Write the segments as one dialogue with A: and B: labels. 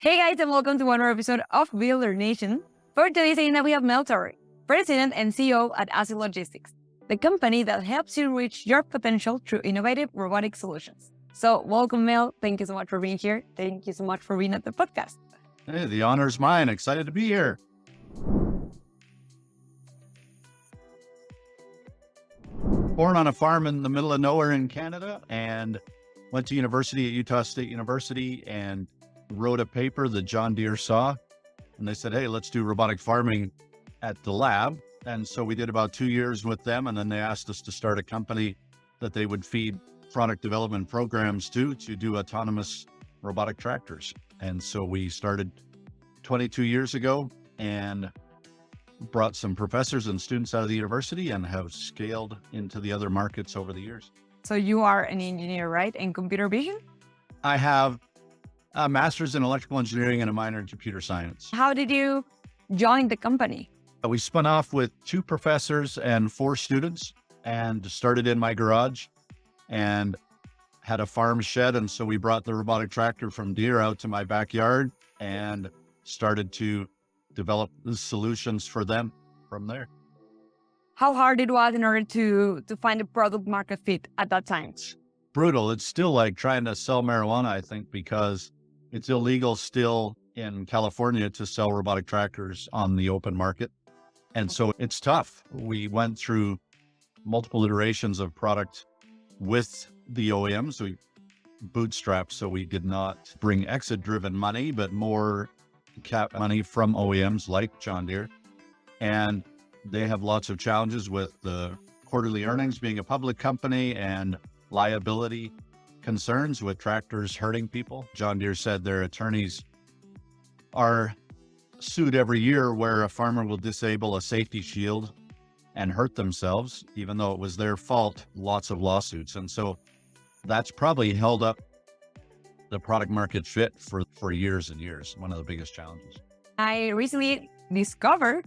A: Hey guys, and welcome to one more episode of Builder Nation. For today's agenda, we have Mel Torrie, President and CEO at ASI Logistics, the company that helps you reach your potential through innovative robotic solutions. So welcome, Mel. Thank you so much for being here. Thank you so much for being at the podcast.
B: Hey, the honor's mine. Excited to be here. Born on a farm in the middle of nowhere in Canada and went to university at Utah State University and wrote a paper that John Deere saw. And they said, hey, let's do robotic farming at the lab. And so we did about 2 years with them. And then they asked us to start a company that they would feed product development programs to do autonomous robotic tractors. And so we started 22 years ago and brought some professors and students out of the university and have scaled into the other markets over the years.
A: So you are an engineer, right? In computer vision?
B: I have a master's in electrical engineering and a minor in computer science.
A: How did you join the company?
B: We spun off with 2 professors and 4 students and started in my garage and had a farm shed. And so we brought the robotic tractor from Deere out to my backyard and started to develop the solutions for them from there.
A: How hard it was in order to find a product market fit at that time?
B: Brutal. It's still like trying to sell marijuana, I think, because it's illegal still in California to sell robotic tractors on the open market. And so it's tough. We went through multiple iterations of product with the OEMs. We bootstrapped, so we did not bring exit-driven money, but more cap money from OEMs like John Deere. And they have lots of challenges with the quarterly earnings being a public company and liability concerns with tractors hurting people. John Deere said their attorneys are sued every year where a farmer will disable a safety shield and hurt themselves, even though it was their fault, lots of lawsuits. And so that's probably held up the product market fit for years and years. One of the biggest challenges.
A: I recently discovered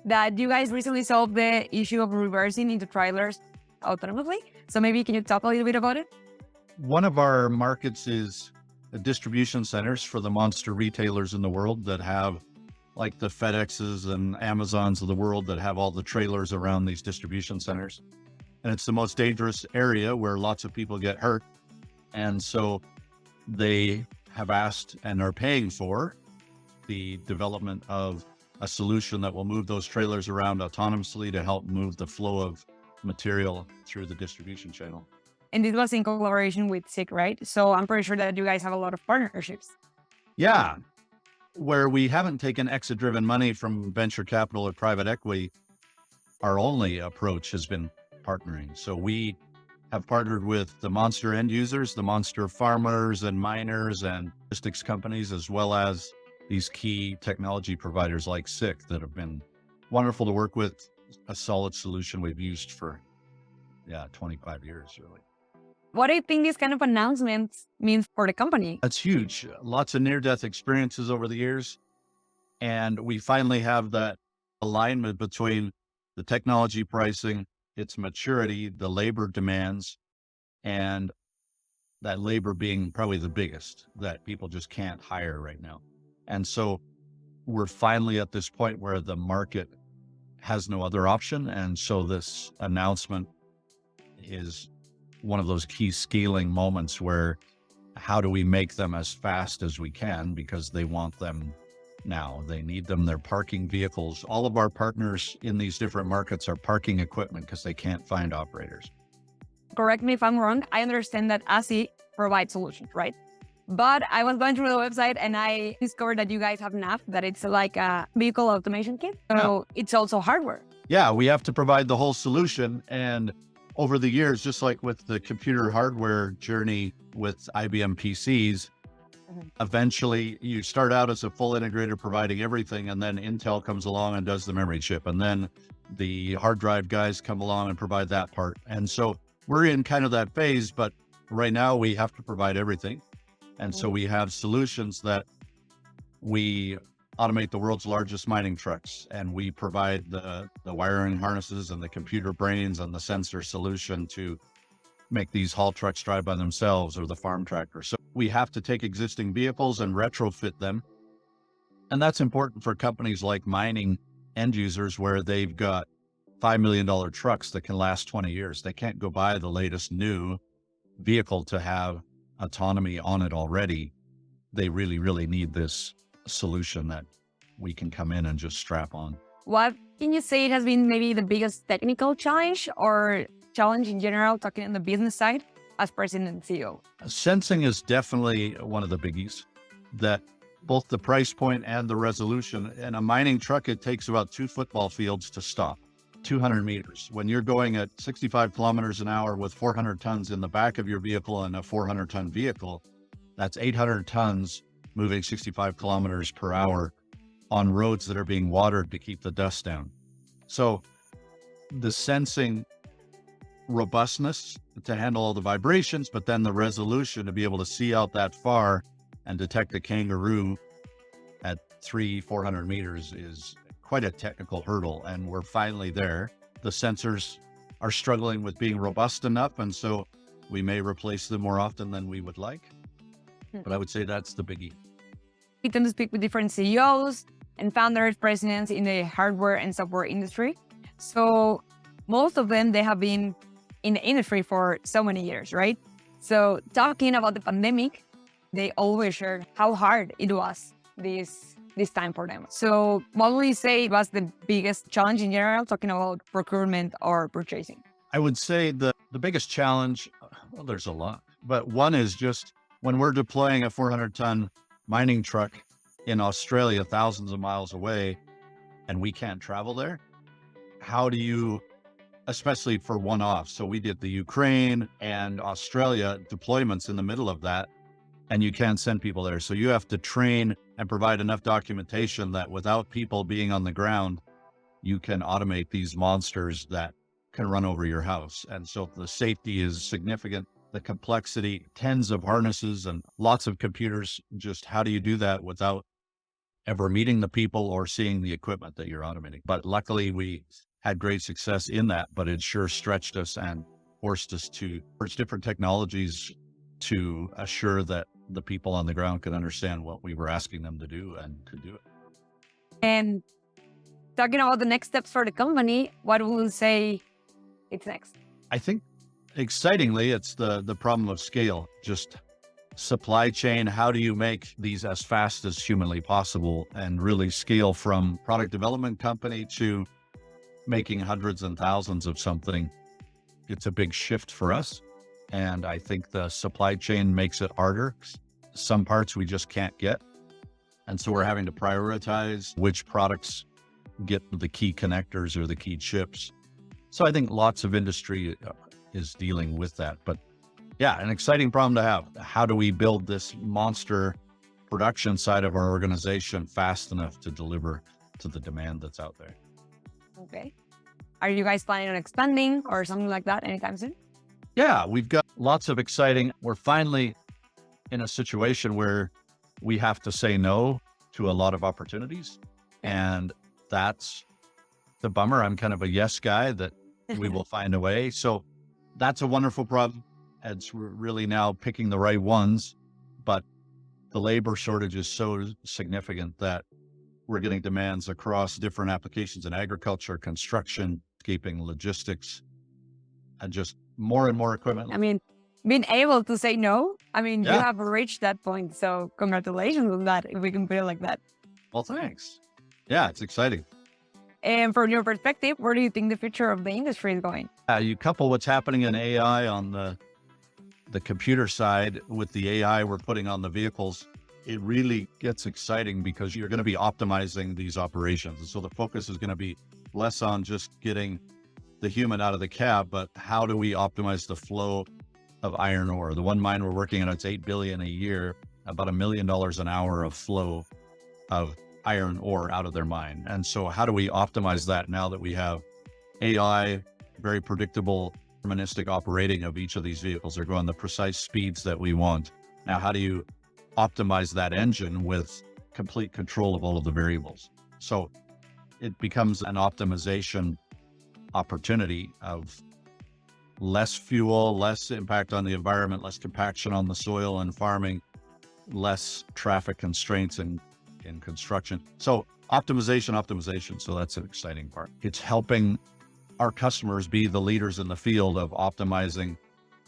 A: that you guys recently solved the issue of reversing into trailers autonomously. So maybe can you talk a little bit about it?
B: One of our markets is the distribution centers for the monster retailers in the world that have like the FedExes and Amazons of the world that have all the trailers around these distribution centers. And it's the most dangerous area where lots of people get hurt. And so they have asked and are paying for the development of a solution that will move those trailers around autonomously to help move the flow of material through the distribution channel.
A: And this was in collaboration with SICK, right? So I'm pretty sure that you guys have a lot of partnerships.
B: Yeah. Where we haven't taken exit-driven money from venture capital or private equity, our only approach has been partnering. So we have partnered with the monster end users, the monster farmers and miners and logistics companies, as well as these key technology providers like SICK that have been wonderful to work with, a solid solution we've used for 25 years, really.
A: What do you think this kind of announcements means for the company?
B: That's huge. Lots of near-death experiences over the years. And we finally have that alignment between the technology pricing, its maturity, the labor demands, and that labor being probably the biggest that people just can't hire right now. And so we're finally at this point where the market has no other option. And so this announcement is one of those key scaling moments where how do we make them as fast as we can because they want them now. They need them. They're parking vehicles. All of our partners in these different markets are parking equipment because they can't find operators.
A: Correct me if I'm wrong. I understand that ASI provides solutions, right? But I was going through the website and I discovered that you guys have an app that it's like a vehicle automation kit. So It's also hardware.
B: Yeah, we have to provide the whole solution. And over the years, just like with the computer hardware journey with IBM PCs, eventually you start out as a full integrator providing everything, and then Intel comes along and does the memory chip, and then the hard drive guys come along and provide that part. And so we're in kind of that phase, but right now we have to provide everything. And so we have solutions that we automate the world's largest mining trucks, and we provide the wiring harnesses and the computer brains and the sensor solution to make these haul trucks drive by themselves or the farm tractor. So we have to take existing vehicles and retrofit them And that's important for companies like mining end users where they've got $5 million trucks that can last 20 years. They can't go buy the latest new vehicle to have autonomy on it already. They really, really need this solution that we can come in and just strap on.
A: What can you say it has been maybe the biggest technical challenge or challenge in general, talking on the business side as president and CEO?
B: Sensing is definitely one of the biggies, that both the price point and the resolution. In a mining truck, it takes about 2 football fields to stop, 200 meters. When you're going at 65 kilometers an hour with 400 tons in the back of your vehicle and a 400-ton vehicle, that's 800 tons moving 65 kilometers per hour on roads that are being watered to keep the dust down. So the sensing robustness to handle all the vibrations, but then the resolution to be able to see out that far and detect a kangaroo at 400 meters is quite a technical hurdle. And we're finally there. The sensors are struggling with being robust enough. And so we may replace them more often than we would like. But I would say that's the biggie.
A: We tend to speak with different CEOs and founders, presidents in the hardware and software industry. So most of them, they have been in the industry for so many years, right? So talking about the pandemic, they always share how hard it was this time for them. So what would you say was the biggest challenge in general, talking about procurement or purchasing?
B: I would say the biggest challenge, well, there's a lot, but one is just when we're deploying a 400-ton mining truck in Australia, thousands of miles away, and we can't travel there, how do you, especially for one-off. So we did the Ukraine and Australia deployments in the middle of that, and you can't send people there. So you have to train and provide enough documentation that without people being on the ground, you can automate these monsters that can run over your house. And so the safety is significant, the complexity, tens of harnesses and lots of computers. Just how do you do that without ever meeting the people or seeing the equipment that you're automating? But luckily we had great success in that, but it sure stretched us and forced us to forge different technologies to assure that the people on the ground could understand what we were asking them to do and could do it.
A: And talking about the next steps for the company, what would you say it's next?
B: I think excitingly, it's the problem of scale, just supply chain. How do you make these as fast as humanly possible and really scale from product development company to making hundreds and thousands of something? It's a big shift for us. And I think the supply chain makes it harder. Some parts we just can't get. And so we're having to prioritize which products get the key connectors or the key chips. So I think lots of industry is dealing with that. But yeah, an exciting problem to have. How do we build this monster production side of our organization fast enough to deliver to the demand that's out there?
A: Okay. Are you guys planning on expanding or something like that anytime soon?
B: Yeah, we've got lots of exciting. We're finally in a situation where we have to say no to a lot of opportunities. And that's the bummer. I'm kind of a yes guy that we will find a way. So that's a wonderful problem. It's really now picking the right ones, but the labor shortage is so significant that we're getting demands across different applications in agriculture, construction, landscaping, logistics, and just more and more equipment.
A: I mean, being able to say no, you
B: Yeah.
A: have reached that point. So congratulations on that, if we can put it like that.
B: Well, thanks. Yeah, it's exciting.
A: And from your perspective, where do you think the future of the industry is going?
B: You couple what's happening in AI on the computer side with the AI we're putting on the vehicles, it really gets exciting because you're going to be optimizing these operations. And so the focus is going to be less on just getting the human out of the cab, but how do we optimize the flow of iron ore? The one mine we're working on, it's $8 billion a year, about $1 million an hour of flow of iron ore out of their mine. And so how do we optimize that now that we have AI, very predictable, deterministic operating of each of these vehicles? They're going the precise speeds that we want. Now, how do you optimize that engine with complete control of all of the variables? So it becomes an optimization opportunity of less fuel, less impact on the environment, less compaction on the soil and farming, less traffic constraints and in construction. So optimization. So that's an exciting part. It's helping our customers be the leaders in the field of optimizing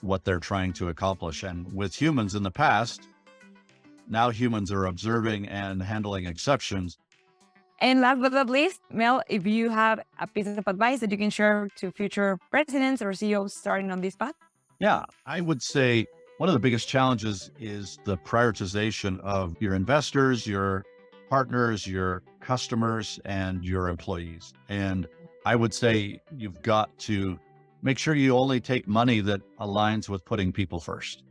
B: what they're trying to accomplish. And with humans in the past, now humans are observing and handling exceptions.
A: And last but not least, Mel, if you have a piece of advice that you can share to future presidents or CEOs starting on this path?
B: Yeah, I would say one of the biggest challenges is the prioritization of your investors, your partners, your customers, and your employees. And I would say you've got to make sure you only take money that aligns with putting people first.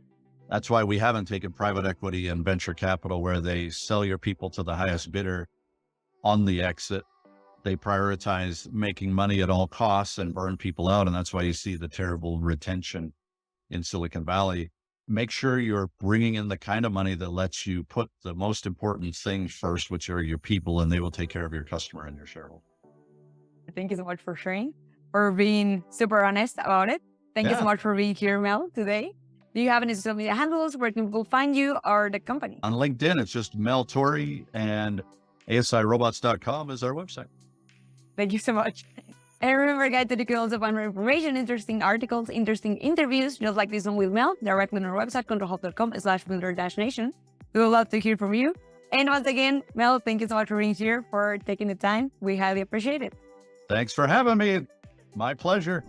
B: That's why we haven't taken private equity and venture capital where they sell your people to the highest bidder on the exit. They prioritize making money at all costs and burn people out. And that's why you see the terrible retention in Silicon Valley. Make sure you're bringing in the kind of money that lets you put the most important thing first, which are your people, and they will take care of your customer and your shareholder.
A: Thank you so much for sharing, for being super honest about it. Thank you so much for being here, Mel, today. Do you have any social media handles where people find you or the company?
B: On LinkedIn, it's just Mel Torrie, and ASIRobots.com is our website.
A: Thank you so much. And remember, guys, that you can also find more information, interesting articles, interesting interviews, just like this one with Mel, directly on our website, ControlHub.com/builder-nation. We would love to hear from you. And once again, Mel, thank you so much for being here, for taking the time. We highly appreciate it.
B: Thanks for having me. My pleasure.